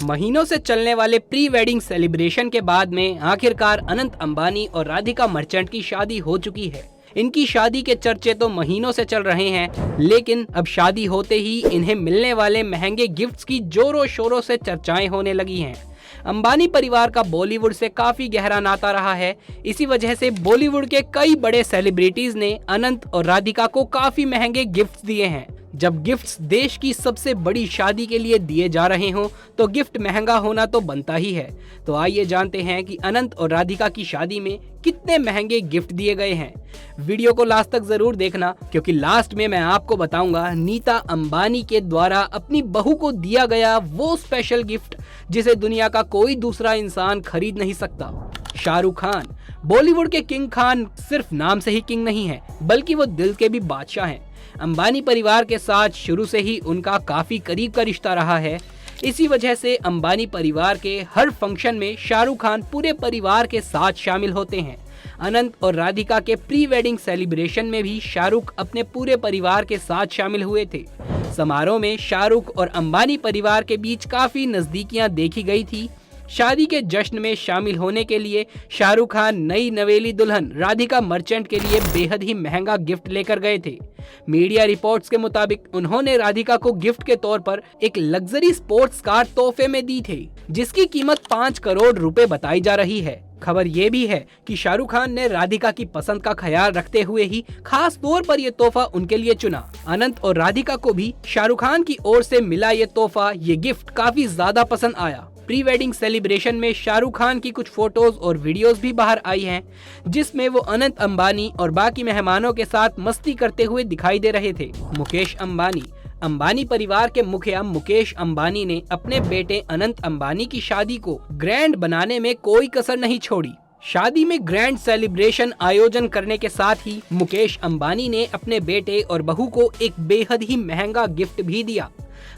महीनों से चलने वाले प्री वेडिंग सेलिब्रेशन के बाद में आखिरकार अनंत अंबानी और राधिका मर्चेंट की शादी हो चुकी है। इनकी शादी के चर्चे तो महीनों से चल रहे हैं, लेकिन अब शादी होते ही इन्हें मिलने वाले महंगे गिफ्ट्स की जोरों शोरों से चर्चाएं होने लगी हैं। अंबानी परिवार का बॉलीवुड से काफी गहरा नाता रहा है। इसी वजह से बॉलीवुड के कई बड़े सेलिब्रिटीज ने अनंत और राधिका को काफी महंगे गिफ्ट्स दिए हैं। जब गिफ्ट्स देश की सबसे बड़ी शादी के लिए दिए जा रहे हों तो गिफ्ट महंगा होना तो बनता ही है। तो आइए जानते हैं कि अनंत और राधिका की शादी में कितने महंगे गिफ्ट दिए गए हैं। वीडियो को लास्ट तक जरूर देखना, क्योंकि लास्ट में मैं आपको बताऊंगा नीता अंबानी के द्वारा अपनी बहू को दिया गया वो स्पेशल गिफ्ट जिसे दुनिया का कोई दूसरा इंसान खरीद नहीं सकता। शाहरुख खान, बॉलीवुड के किंग खान सिर्फ नाम से ही किंग नहीं है, बल्कि वो दिल के भी बादशाह हैं। अंबानी परिवार के साथ शुरू से ही उनका काफी करीब का रिश्ता रहा है। इसी वजह से अंबानी परिवार के हर फंक्शन में शाहरुख खान पूरे परिवार के साथ शामिल होते हैं। अनंत और राधिका के प्री वेडिंग सेलिब्रेशन में भी शाहरुख अपने पूरे परिवार के साथ शामिल हुए थे। समारोह में शाहरुख और अंबानी परिवार के बीच काफी नजदीकियां देखी गई थी। शादी के जश्न में शामिल होने के लिए शाहरुख खान नई नवेली दुल्हन राधिका मर्चेंट के लिए बेहद ही महंगा गिफ्ट लेकर गए थे। मीडिया रिपोर्ट्स के मुताबिक उन्होंने राधिका को गिफ्ट के तौर पर एक लग्जरी स्पोर्ट्स कार तोहफे में दी थी, जिसकी कीमत 5 करोड़ रुपए बताई जा रही है। खबर ये भी है कि शाहरुख खान ने राधिका की पसंद का ख्याल रखते हुए ही खास तौर पर यह तोहफा उनके लिए चुना। अनंत और राधिका को भी शाहरुख खान की ओर से मिला ये तोहफा, ये गिफ्ट काफी ज्यादा पसंद आया। प्री वेडिंग सेलिब्रेशन में शाहरुख खान की कुछ फोटोज और वीडियोस भी बाहर आई हैं, जिसमें वो अनंत अंबानी और बाकी मेहमानों के साथ मस्ती करते हुए दिखाई दे रहे थे। मुकेश अंबानी, अंबानी परिवार के मुखिया मुकेश अंबानी ने अपने बेटे अनंत अंबानी की शादी को ग्रैंड बनाने में कोई कसर नहीं छोड़ी। शादी में ग्रैंड सेलिब्रेशन आयोजन करने के साथ ही मुकेश अंबानी ने अपने बेटे और बहू को एक बेहद ही महंगा गिफ्ट भी दिया।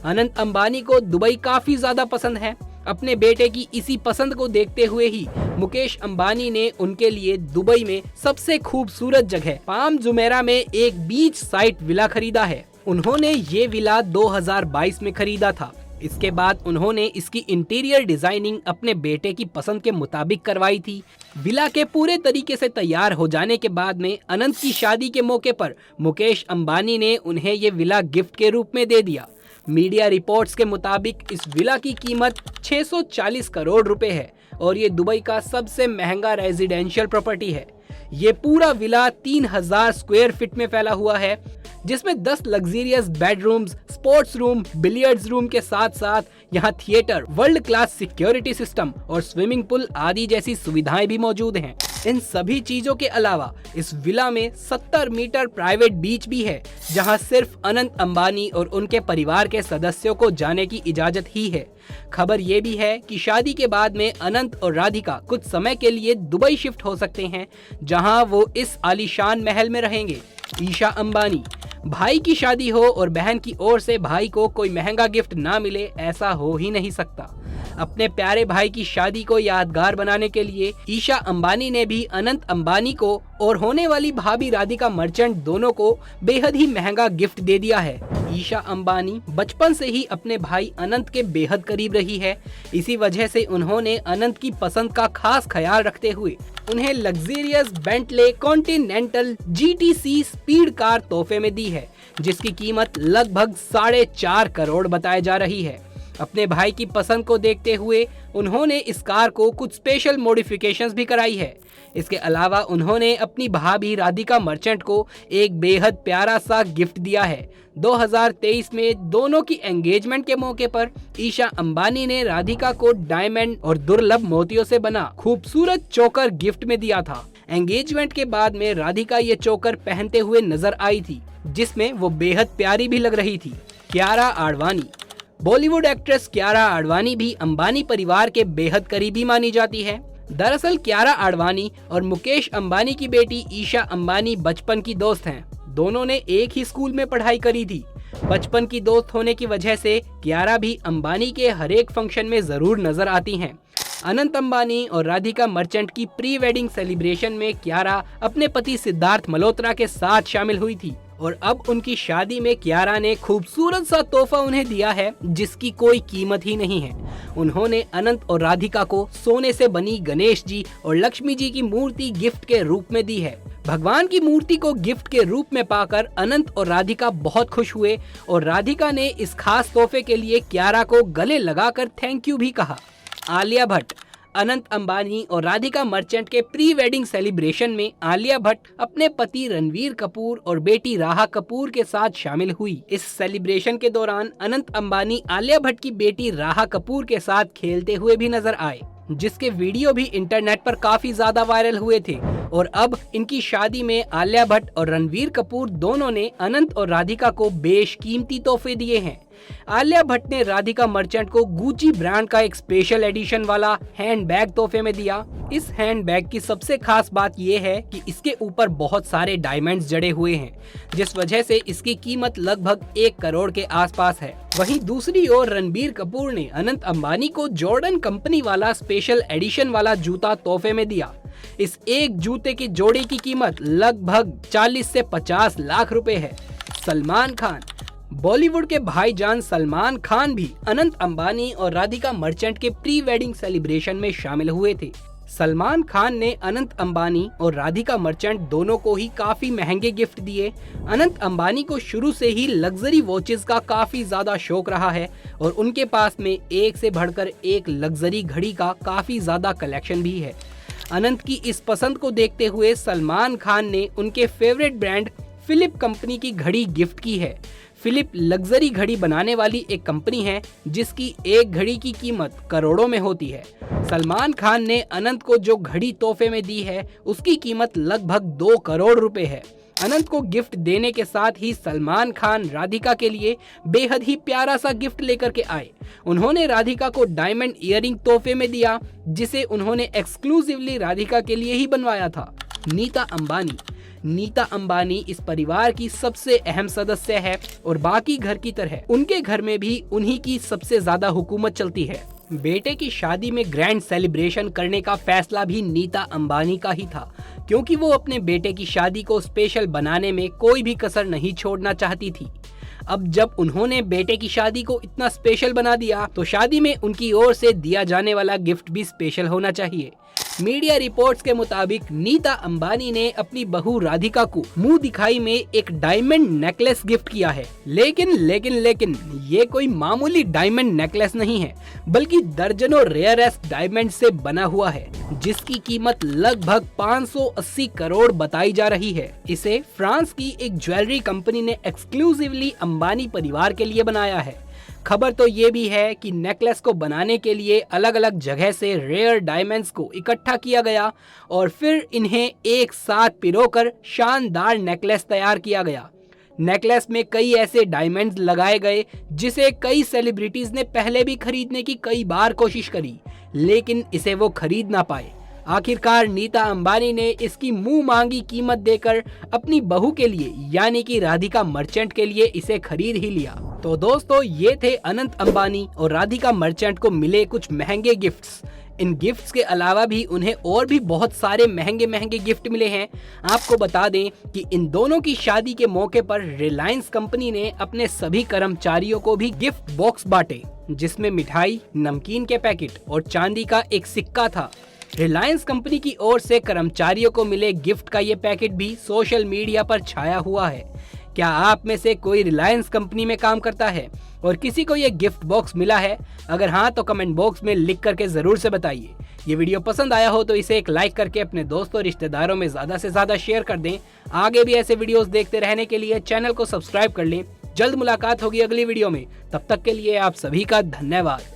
अनंत अंबानी को दुबई काफी ज्यादा पसंद है। अपने बेटे की इसी पसंद को देखते हुए ही मुकेश अंबानी ने उनके लिए दुबई में सबसे खूबसूरत जगह पाम जुमेरा में एक बीच साइड विला खरीदा है। उन्होंने ये विला 2022 में खरीदा था। इसके बाद उन्होंने इसकी इंटीरियर डिजाइनिंग अपने बेटे की पसंद के मुताबिक करवाई थी। विला के पूरे तरीके से तैयार हो जाने के बाद में अनंत की शादी के मौके पर मुकेश अंबानी ने उन्हें ये विला गिफ्ट के रूप में दे दिया। मीडिया रिपोर्ट्स के मुताबिक इस विला की कीमत 640 करोड़ रुपए है और ये दुबई का सबसे महंगा रेजिडेंशियल प्रॉपर्टी है। ये पूरा विला 3000 स्क्वायर फीट में फैला हुआ है, जिसमें 10 luxurious bedrooms, sports room, billiards room के साथ साथ यहाँ theatre, world class security system और स्विमिंग पूल आदि जैसी सुविधाएं भी मौजूद हैं। इन सभी चीजों के अलावा इस विला में 70 मीटर प्राइवेट बीच भी है, जहां सिर्फ अनंत अंबानी और उनके परिवार के सदस्यों को जाने की इजाजत ही है। खबर ये भी है कि शादी के बाद में अनंत और राधिका कुछ समय के लिए दुबई शिफ्ट हो सकते हैं, जहां वो इस आलीशान महल में रहेंगे। ईशा अंबानी, भाई की शादी हो और बहन की ओर से भाई को कोई महंगा गिफ्ट ना मिले, ऐसा हो ही नहीं सकता। अपने प्यारे भाई की शादी को यादगार बनाने के लिए ईशा अंबानी ने भी अनंत अंबानी को और होने वाली भाभी राधिका मर्चेंट दोनों को बेहद ही महंगा गिफ्ट दे दिया है। ईशा अंबानी बचपन से ही अपने भाई अनंत के बेहद करीब रही है। इसी वजह से उन्होंने अनंत की पसंद का खास ख्याल रखते हुए उन्हें luxurious Bentley continental GTC speed car तोहफे में दी है, जिसकी कीमत लगभग 4.5 करोड़ बताई जा रही है। अपने भाई की पसंद को देखते हुए उन्होंने इस कार को कुछ स्पेशल मॉडिफिकेशंस भी कराई है। इसके अलावा उन्होंने अपनी भाभी राधिका मर्चेंट को एक बेहद प्यारा सा गिफ्ट दिया है। 2023 में दोनों की एंगेजमेंट के मौके पर ईशा अंबानी ने राधिका को डायमंड और दुर्लभ मोतियों से बना खूबसूरत चोकर गिफ्ट में दिया था। एंगेजमेंट के बाद में राधिका ये चोकर पहनते हुए नजर आई थी, जिसमें वो बेहद प्यारी भी लग रही थी। कियारा आडवाणी, बॉलीवुड एक्ट्रेस कियारा आडवाणी भी अंबानी परिवार के बेहद करीबी मानी जाती है। दरअसल कियारा आडवाणी और मुकेश अंबानी की बेटी ईशा अंबानी बचपन की दोस्त हैं। दोनों ने एक ही स्कूल में पढ़ाई करी थी। बचपन की दोस्त होने की वजह से कियारा भी अंबानी के हर एक फंक्शन में जरूर नजर आती हैं। अनंत अंबानी और राधिका मर्चेंट की प्री वेडिंग सेलिब्रेशन में कियारा अपने पति सिद्धार्थ मल्होत्रा के साथ शामिल हुई थी और अब उनकी शादी में कियारा ने खूबसूरत सा तोहफा उन्हें दिया है जिसकी कोई कीमत ही नहीं है। उन्होंने अनंत और राधिका को सोने से बनी गणेश जी और लक्ष्मी जी की मूर्ति गिफ्ट के रूप में दी है। भगवान की मूर्ति को गिफ्ट के रूप में पाकर अनंत और राधिका बहुत खुश हुए और राधिका ने इस खास तोहफे के लिए कियारा को गले लगाकर थैंक यू भी कहा। आलिया भट्ट। अनंत अंबानी और राधिका मर्चेंट के प्री वेडिंग सेलिब्रेशन में आलिया भट्ट अपने पति रणवीर कपूर और बेटी राहा कपूर के साथ शामिल हुई। इस सेलिब्रेशन के दौरान अनंत अंबानी आलिया भट्ट की बेटी राहा कपूर के साथ खेलते हुए भी नजर आए, जिसके वीडियो भी इंटरनेट पर काफी ज्यादा वायरल हुए थे। और अब इनकी शादी में आलिया भट्ट और रणवीर कपूर दोनों ने अनंत और राधिका को बेशकीमती तोहफे दिए हैं। आलिया भट्ट ने राधिका मर्चेंट को गुची ब्रांड का एक स्पेशल एडिशन वाला हैंडबैग तोहफे में दिया। इस हैंडबैग की सबसे खास बात यह है कि इसके ऊपर बहुत सारे डायमंड्स जड़े हुए हैं, जिस वजह से इसकी कीमत लगभग 1 करोड़ के आसपास है। वहीं दूसरी ओर रणबीर कपूर ने अनंत अंबानी को जॉर्डन कंपनी वाला स्पेशल एडिशन वाला जूता तोहफे में दिया। इस एक जूते की जोड़ी की कीमत लगभग 40 से 50 लाख रुपए है। सलमान खान। बॉलीवुड के भाईजान सलमान खान भी अनंत अंबानी और राधिका मर्चेंट के प्री वेडिंग सेलिब्रेशन में शामिल हुए थे। सलमान खान ने अनंत अंबानी और राधिका मर्चेंट दोनों को ही काफी महंगे गिफ्ट दिए। अनंत अंबानी को शुरू से ही लग्जरी वॉचेस का काफी ज्यादा शौक रहा है और उनके पास में एक से बढ़कर एक लग्जरी घड़ी का काफी ज्यादा कलेक्शन भी है। अनंत की इस पसंद को देखते हुए सलमान खान ने उनके फेवरेट ब्रांड फिलिप कंपनी की घड़ी गिफ्ट की है। फिलिप लग्जरी घड़ी बनाने वाली एक कंपनी है जिसकी एक घड़ी की कीमत करोड़ों में होती है। सलमान खान ने अनंत को जो घड़ी तोहफे में दी है उसकी कीमत लगभग 2 करोड़ रुपए है। अनंत को गिफ्ट देने के साथ ही सलमान खान राधिका के लिए बेहद ही प्यारा सा गिफ्ट लेकर के आए। उन्होंने राधिका को डायमंड ईयरिंग तोहफे में दिया, जिसे उन्होंने एक्सक्लूसिवली राधिका के लिए ही बनवाया था। नीता अंबानी। नीता अंबानी इस परिवार की सबसे अहम सदस्य है और बाकी घर की तरह उनके घर में भी उन्हीं की सबसे ज्यादा हुकूमत चलती है। बेटे की शादी में ग्रैंड सेलिब्रेशन करने का फैसला भी नीता अंबानी का ही था, क्योंकि वो अपने बेटे की शादी को स्पेशल बनाने में कोई भी कसर नहीं छोड़ना चाहती थी। अब जब उन्होंने बेटे की शादी को इतना स्पेशल बना दिया तो शादी में उनकी ओर से दिया जाने वाला गिफ्ट भी स्पेशल होना चाहिए। मीडिया रिपोर्ट्स के मुताबिक नीता अंबानी ने अपनी बहू राधिका को मुंह दिखाई में एक डायमंड नेकलेस गिफ्ट किया है। लेकिन ये कोई मामूली डायमंड नेकलेस नहीं है, बल्कि दर्जनों रेयरेस्ट डायमंड से बना हुआ है, जिसकी कीमत लगभग 580 करोड़ बताई जा रही है। इसे फ्रांस की एक ज्वेलरी कंपनी ने एक्सक्लूसिवली अंबानी परिवार के लिए बनाया है। खबर तो ये भी है कि नेकलेस को बनाने के लिए अलग अलग जगह से रेयर डायमंड्स को इकट्ठा किया गया और फिर इन्हें एक साथ पिरोकर शानदार नेकलेस तैयार किया गया। नेकलेस में कई ऐसे डायमंड्स लगाए गए जिसे कई सेलिब्रिटीज ने पहले भी खरीदने की कई बार कोशिश करी, लेकिन इसे वो खरीद ना पाए। आखिरकार नीता अंबानी ने इसकी मुंह मांगी कीमत देकर अपनी बहू के लिए यानी कि राधिका मर्चेंट के लिए इसे खरीद ही लिया। तो दोस्तों, ये थे अनंत अंबानी और राधिका मर्चेंट को मिले कुछ महंगे गिफ्ट्स। इन गिफ्ट्स के अलावा भी उन्हें और भी बहुत सारे महंगे गिफ्ट मिले हैं। आपको बता दें कि इन दोनों की शादी के मौके पर रिलायंस कंपनी ने अपने सभी कर्मचारियों को भी गिफ्ट बॉक्स बांटे, जिसमें मिठाई, नमकीन के पैकेट और चांदी का एक सिक्का था। रिलायंस कंपनी की ओर से कर्मचारियों को मिले गिफ्ट का ये पैकेट भी सोशल मीडिया पर छाया हुआ है। क्या आप में से कोई रिलायंस कंपनी में काम करता है और किसी को ये गिफ्ट बॉक्स मिला है? अगर हाँ तो कमेंट बॉक्स में लिख करके जरूर से बताइए। ये वीडियो पसंद आया हो तो इसे एक लाइक करके अपने दोस्तों और रिश्तेदारों में ज्यादा से ज्यादा शेयर कर दें। आगे भी ऐसे वीडियोस देखते रहने के लिए चैनल को सब्सक्राइब कर लें। जल्द मुलाकात होगी अगली वीडियो में, तब तक के लिए आप सभी का धन्यवाद।